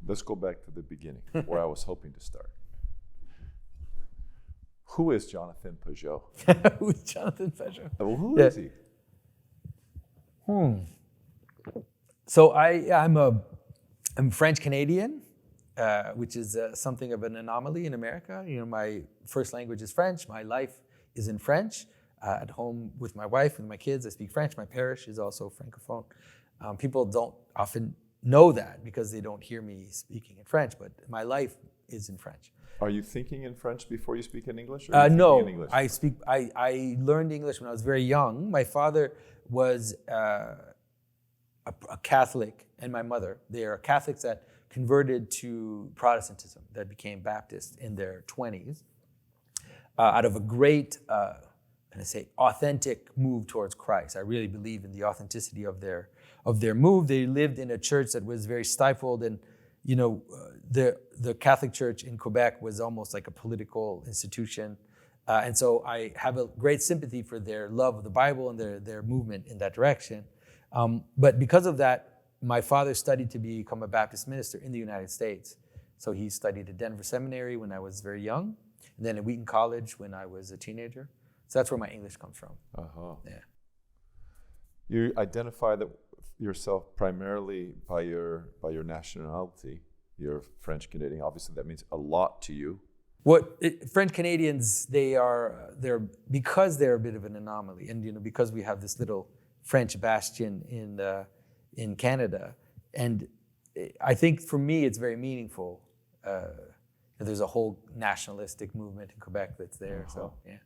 Let's go back to the beginning, where I was hoping to start. Who is Jonathan Pageau? Who's Jonathan Pageau? Well, who is he? So I'm French Canadian, which is something of an anomaly in America. You know, my first language is French. My life is in French. At home with my wife and my kids, I speak French. My parish is also Francophone. People don't often know that because they don't hear me speaking in French, but my life is in French. Are you thinking in French before you speak in English? No, in English? I learned English when I was very young. My father was a Catholic, and my mother. They are Catholics that converted to Protestantism, that became Baptist in their 20s, out of a great, authentic move towards Christ. I really believe in the authenticity of their move. They lived in a church that was very stifled, and the Catholic Church in Quebec was almost like a political institution. And so I have a great sympathy for their love of the Bible and their movement in that direction. But because of that, my father studied to become a Baptist minister in the United States. So he studied at Denver Seminary when I was very young, and then at Wheaton College when I was a teenager. So that's where my English comes from. Uh-huh. Yeah. You identify yourself primarily by your nationality. You're French Canadian. Obviously, that means a lot to you. French Canadians, they're because they're a bit of an anomaly, and because we have this little French bastion in Canada, and I think for me it's very meaningful. There's a whole nationalistic movement in Quebec that's there. Uh-huh. So yeah.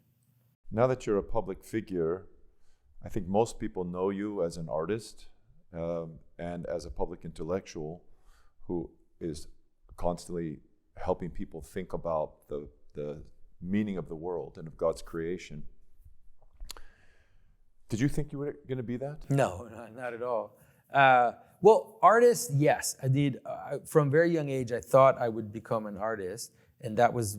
Now that you're a public figure, I think most people know you as an artist and as a public intellectual who is constantly helping people think about the meaning of the world and of God's creation. Did you think you were going to be that? No, not at all. Well, artist, yes. I did. From a very young age, I thought I would become an artist, and that was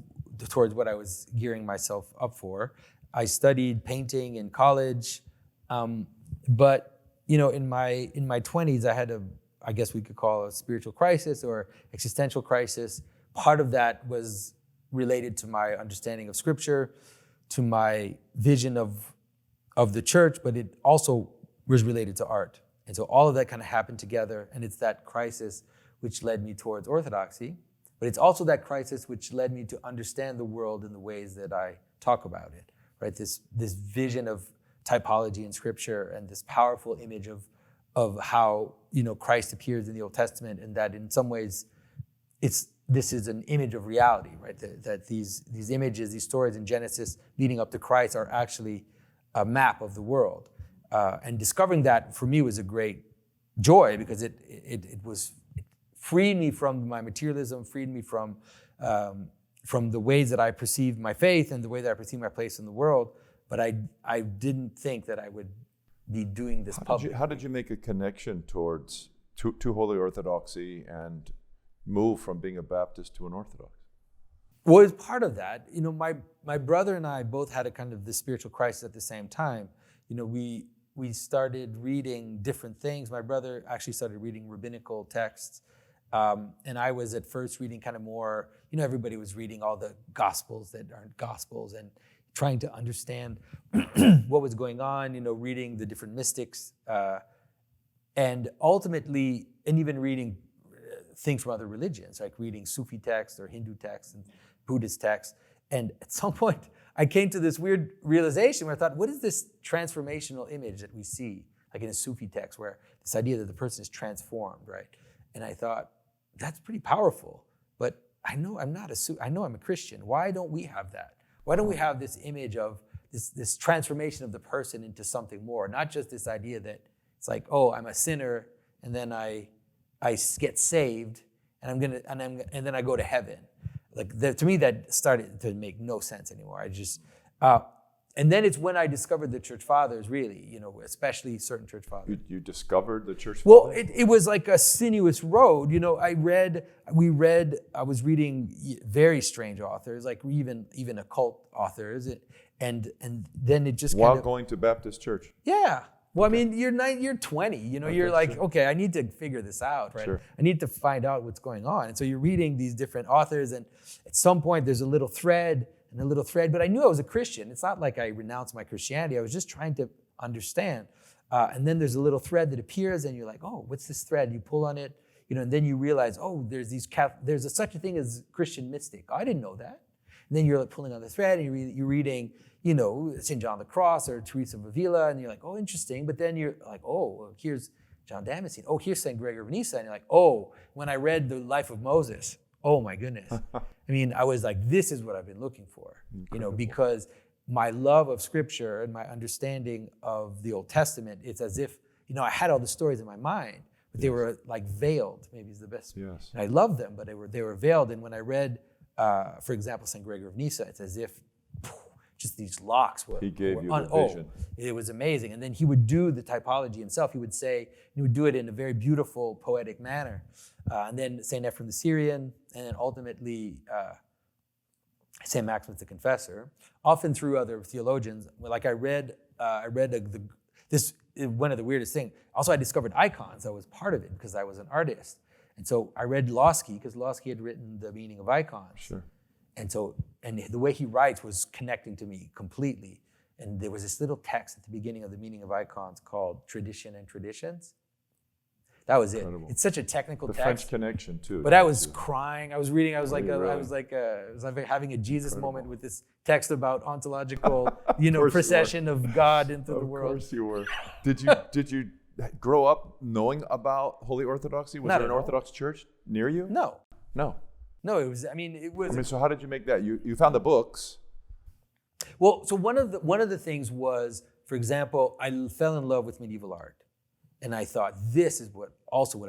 towards what I was gearing myself up for. I studied painting in college, but in my 20s, I had I guess we could call a spiritual crisis or existential crisis. Part of that was related to my understanding of Scripture, to my vision of the church, but it also was related to art. And so all of that kind of happened together, and it's that crisis which led me towards Orthodoxy, but it's also that crisis which led me to understand the world in the ways that I talk about it, right? This vision of typology in Scripture and this powerful image of how Christ appears in the Old Testament, and that in some ways this is an image of reality, right? That these images, these stories in Genesis leading up to Christ are actually a map of the world. And discovering that for me was a great joy, because it freed me from my materialism, freed me from the ways that I perceived my faith and the way that I perceived my place in the world. But I didn't think that I would be doing this publicly. How did you make a connection towards to Holy Orthodoxy and move from being a Baptist to an Orthodox? Well, as part of that, my brother and I both had a kind of this spiritual crisis at the same time. We started reading different things. My brother actually started reading rabbinical texts, and I was at first reading kind of more. Everybody was reading all the Gospels that aren't Gospels and trying to understand what was going on. Reading the different mystics, and ultimately, and even reading things from other religions, like reading Sufi texts or Hindu texts and Buddhist texts. And at some point, I came to this weird realization where I thought, what is this transformational image that we see, like in a Sufi text, where this idea that the person is transformed, right? And I thought, that's pretty powerful. But I know I'm not I know I'm a Christian. Why don't we have that? Why don't we have this image of this transformation of the person into something more? Not just this idea that it's like, oh, I'm a sinner, and then I get saved, and then I go to heaven. To me, that started to make no sense anymore. And then it's when I discovered the Church Fathers, really, especially certain Church Fathers. You discovered the Church Fathers? Well, it was like a sinuous road. I was reading very strange authors, like even occult authors, And then it just While kind of, going to Baptist church. yeah. Well, I mean, you're 20, you're like, sure. okay, I need to figure this out, right? Sure. I need to find out what's going on. And so you're reading these different authors, and at some point there's a little thread, but I knew I was a Christian. It's not like I renounced my Christianity. I was just trying to understand. And then there's a little thread that appears, and you're like, oh, what's this thread? You pull on it, and then you realize, oh, there's such a thing as Christian mystic. Oh, I didn't know that. And then you're like pulling on the thread, and you're reading, St. John the Cross or Teresa of Avila, and you're like, oh, interesting. But then you're like, oh, here's John Damascene. Oh, here's St. Gregory of Nyssa. And you're like, oh, when I read the life of Moses, oh my goodness. I mean, I was like, this is what I've been looking for, because my love of Scripture and my understanding of the Old Testament, it's as if, I had all the stories in my mind, but they were like veiled, maybe is the best. Yes. And I loved them, but they were veiled. And when I read, for example, St. Gregory of Nyssa, it's as if just these locks were. He gave you the vision. It was amazing. And then he would do the typology himself. He would do it in a very beautiful, poetic manner. And then St. Ephraim the Syrian, and then ultimately St. Maximus the Confessor, often through other theologians. Like I read this, one of the weirdest things. Also, I discovered icons. I was part of it because I was an artist. And so I read Losky, because Losky had written The Meaning of Icons. Sure. And the way he writes was connecting to me completely. And there was this little text at the beginning of The Meaning of Icons called Tradition and Traditions. That was Incredible. It. It's such a technical text. French connection too. But I was crying. I was reading. I was like having a Jesus Incredible. moment with this text about ontological, course procession of God into the Of world. course you were. Did you grow up knowing about Holy Orthodoxy? Was Not there an at all. Orthodox church near you? No, No. it was. I mean, So how did you make that? You found the books. Well, so one of the things was, for example, I fell in love with medieval art, and I thought this is what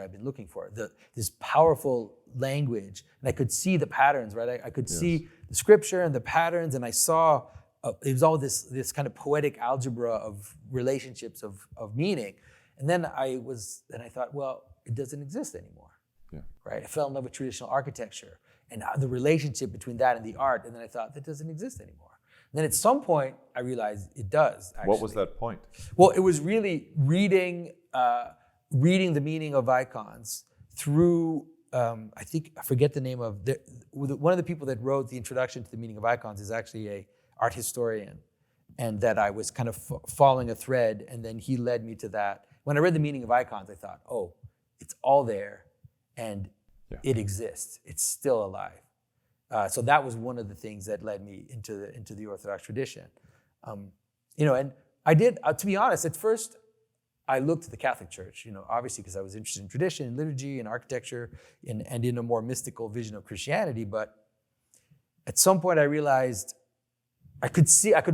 I've been looking for. This powerful language, and I could see the patterns, right? I could see the Scripture and the patterns, and I saw it was all this kind of poetic algebra of relationships of meaning, and then I thought, well, it doesn't exist anymore. Yeah. Right? I fell in love with traditional architecture and the relationship between that and the art, and then I thought that doesn't exist anymore. And then at some point, I realized it does. Actually. What was that point? Well, it was really reading The Meaning of Icons through. I forget the name of one of the people that wrote the introduction to The Meaning of Icons is actually a art historian, and that I was kind of following a thread, and then he led me to that. When I read The Meaning of Icons, I thought, oh, it's all there. And it exists. It's still alive. So that was one of the things that led me into the Orthodox tradition. And I did, to be honest, at first I looked at the Catholic Church, obviously because I was interested in tradition, in liturgy, and architecture, and in a more mystical vision of Christianity. But at some point I realized I could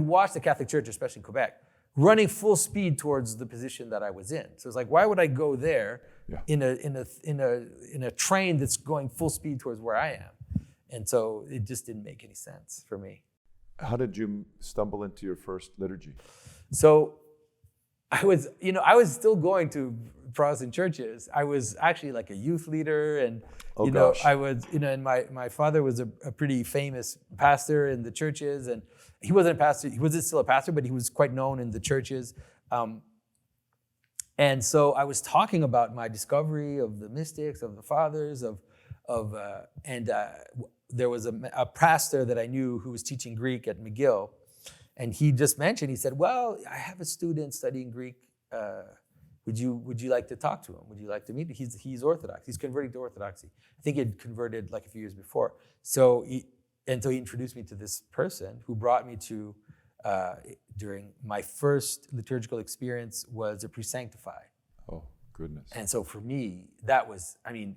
watch the Catholic Church, especially in Quebec, running full speed towards the position that I was in. So it's like, why would I go there in a train that's going full speed towards where I am? And so it just didn't make any sense for me. How did you stumble into your first liturgy? So I was still going to Protestant churches. I was actually like a youth leader, and I was, and my father was a pretty famous pastor in the churches, and he wasn't a pastor. He wasn't still a pastor, but he was quite known in the churches. And so I was talking about my discovery of the mystics, of the fathers, and there was a pastor that I knew who was teaching Greek at McGill, and he just mentioned, he said, well, I have a student studying Greek. Would you like to talk to him? Would you like to meet him? He's Orthodox. He's converting to Orthodoxy. I think he had converted like a few years before. So he introduced me to this person who brought me to, during my first liturgical experience, was a pre-sanctified. Oh, goodness. And so for me, that was,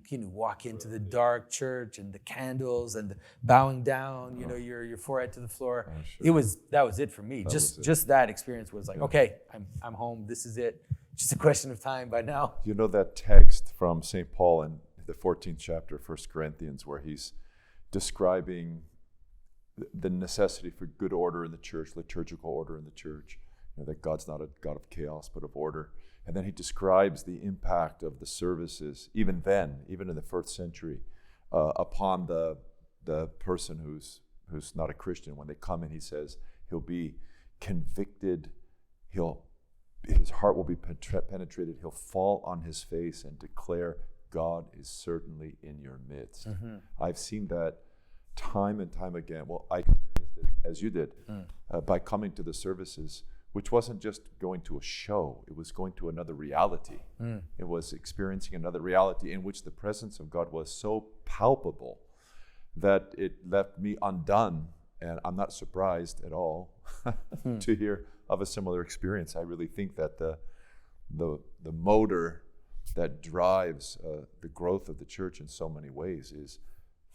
walk into the dark church and the candles and the bowing down, your forehead to the floor. Oh, sure. That was it for me. Just that experience was like, okay, I'm home. This is it. Just a question of time by now. You know that text from St. Paul in the 14th chapter, 1 Corinthians, where he's describing the necessity for good order in the church, liturgical order in the church, that God's not a God of chaos, but of order. And then he describes the impact of the services, even in the first century, upon the person who's not a Christian. When they come in, he says, He'll be convicted. His heart will be penetrated. He'll fall on his face and declare, God is certainly in your midst. I've seen that time and time again. Well, I experienced it as you did by coming to the services, which wasn't just going to a show. It was going to another reality. It was experiencing another reality in which the presence of God was so palpable that it left me undone. And I'm not surprised at all to hear of a similar experience. I really think that the motor that drives the growth of the church in so many ways is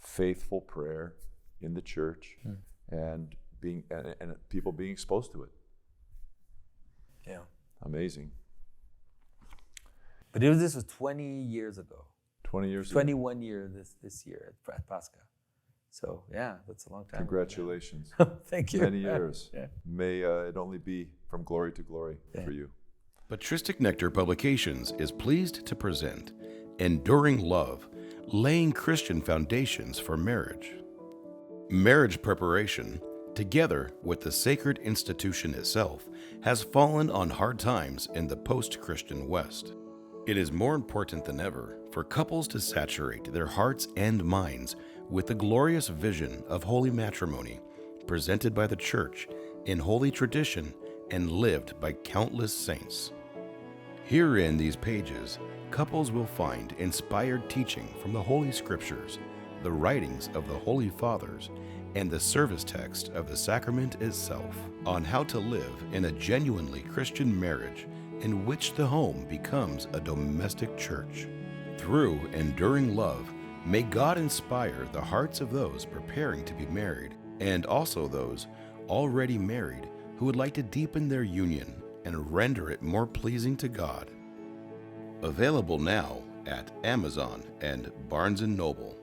faithful prayer in the church and people being exposed to it. Yeah. Amazing. But this was 20 years ago. 20 years 21 years this year at Pascha. So yeah, that's a long time. Congratulations. Thank you. Many years. Yeah. May it only be from glory to glory for you. Patristic Nectar Publications is pleased to present Enduring Love, Laying Christian Foundations for Marriage. Marriage preparation, together with the sacred institution itself, has fallen on hard times in the post-Christian West. It is more important than ever for couples to saturate their hearts and minds with the glorious vision of holy matrimony presented by the Church in holy tradition and lived by countless saints. Here in these pages, couples will find inspired teaching from the Holy Scriptures, the writings of the Holy Fathers, and the service text of the sacrament itself on how to live in a genuinely Christian marriage in which the home becomes a domestic church. Through enduring love, may God inspire the hearts of those preparing to be married and also those already married who would like to deepen their union and render it more pleasing to God. Available now at Amazon and Barnes & Noble.